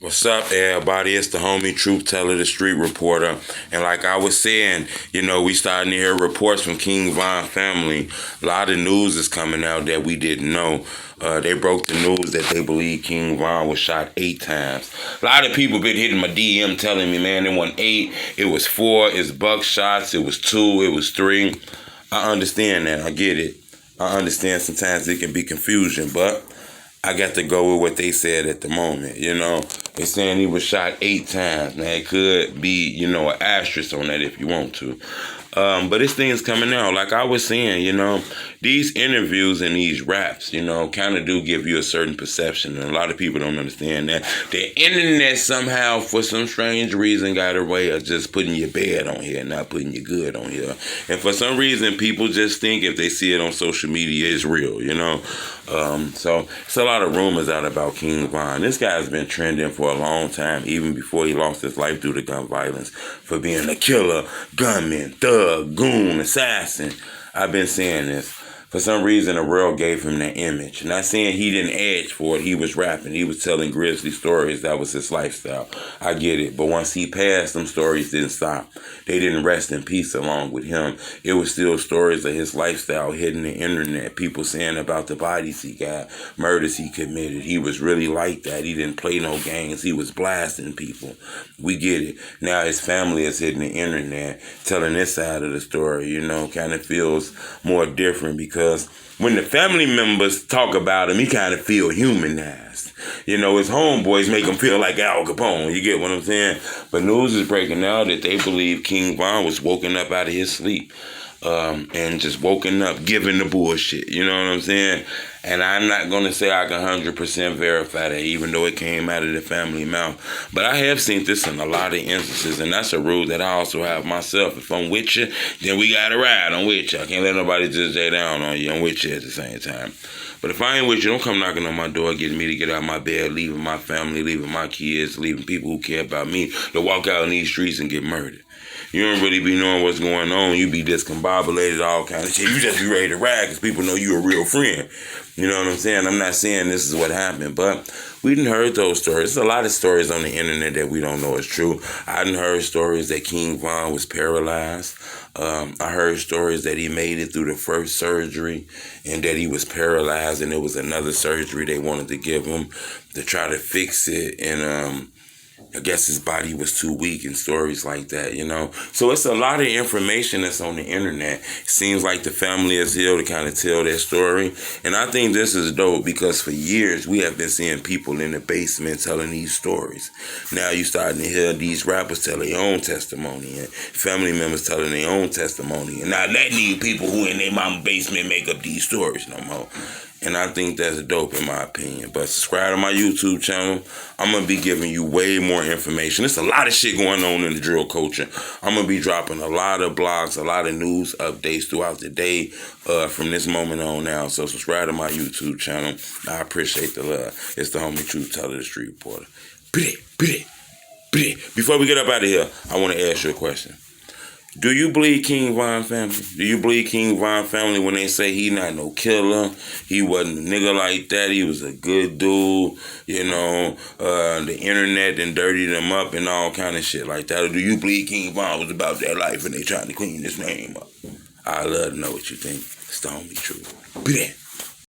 What's up, everybody? It's the homie Truth Teller, the street reporter. And like I was saying, we starting to hear reports from King Von family. A lot of news is coming out that we didn't know. They broke the news that they believe King Von was shot 8 times. A lot of people been hitting my DM telling me, man, it wasn't 8, it was 4, it's buckshots, it was 2, it was 3. I understand that. I get it. I understand sometimes it can be confusion, but I got to go with what they said at the moment, They're saying he was shot 8 times. Now, it could be, an asterisk on that if you want to. But this thing's coming out. Like I was saying, these interviews and these raps, kind of do give you a certain perception. And a lot of people don't understand that. The internet somehow, for some strange reason, got a way of just putting your bad on here and not putting your good on here. And for some reason, people just think if they see it on social media, it's real, So it's a lot of rumors out about King Von. This guy's been trending for a long time, even before he lost his life due to gun violence, for being a killer, gunman, thug, goon, assassin. I've been saying this. For some reason, the world gave him that image. Not saying he didn't edge for it. He was rapping. He was telling grisly stories. That was his lifestyle. I get it. But once he passed, them stories didn't stop. They didn't rest in peace along with him. It was still stories of his lifestyle hitting the internet. People saying about the bodies he got, murders he committed. He was really like that. He didn't play no games. He was blasting people. We get it. Now his family is hitting the internet, telling this side of the story, kind of feels more different because when the family members talk about him, he kind of feel humanized. His homeboys make him feel like Al Capone. You get what I'm saying? But news is breaking now that they believe King Von was woken up out of his sleep and just woken up giving the bullshit. You know what I'm saying? And I'm not going to say I can 100% verify that, even though it came out of the family mouth. But I have seen this in a lot of instances, and that's a rule that I also have myself. If I'm with you, then we got to ride. I'm with you. I can't let nobody just lay down on you. I'm with you at the same time. But if I ain't with you, don't come knocking on my door getting me to get out of my bed, leaving my family, leaving my kids, leaving people who care about me to walk out in these streets and get murdered. You don't really be knowing what's going on. You be discombobulated, all kind of shit. You just be ready to ride because people know you a real friend. You know what I'm saying? I'm not saying this is what happened, but we done heard those stories. There's a lot of stories on the internet that we don't know is true. I done heard stories that King Von was paralyzed. I heard stories that he made it through the first surgery and that he was paralyzed and it was another surgery they wanted to give him to try to fix it. And I guess his body was too weak and stories like that, So it's a lot of information that's on the internet. It seems like the family is here to kind of tell their story. And I think this is dope because for years we have been seeing people in the basement telling these stories. Now you're starting to hear these rappers tell their own testimony and family members telling their own testimony. And now that need people who in their mama basement make up these stories no more. And I think that's dope in my opinion. But subscribe to my YouTube channel. I'm going to be giving you way more information. There's a lot of shit going on in the drill culture. I'm going to be dropping a lot of blogs, a lot of news updates throughout the day from this moment on now. So subscribe to my YouTube channel. I appreciate the love. It's the homie Truth Teller, the street reporter. Before we get up out of here, I want to ask you a question. Do you believe King Von family? Do you believe King Von family when they say he not no killer? He wasn't a nigga like that. He was a good dude. The internet then dirtied him up and all kind of shit like that. Or do you believe King Von was about that life and they trying to clean his name up? I'd love to know what you think. It's the homie Truth. Be there.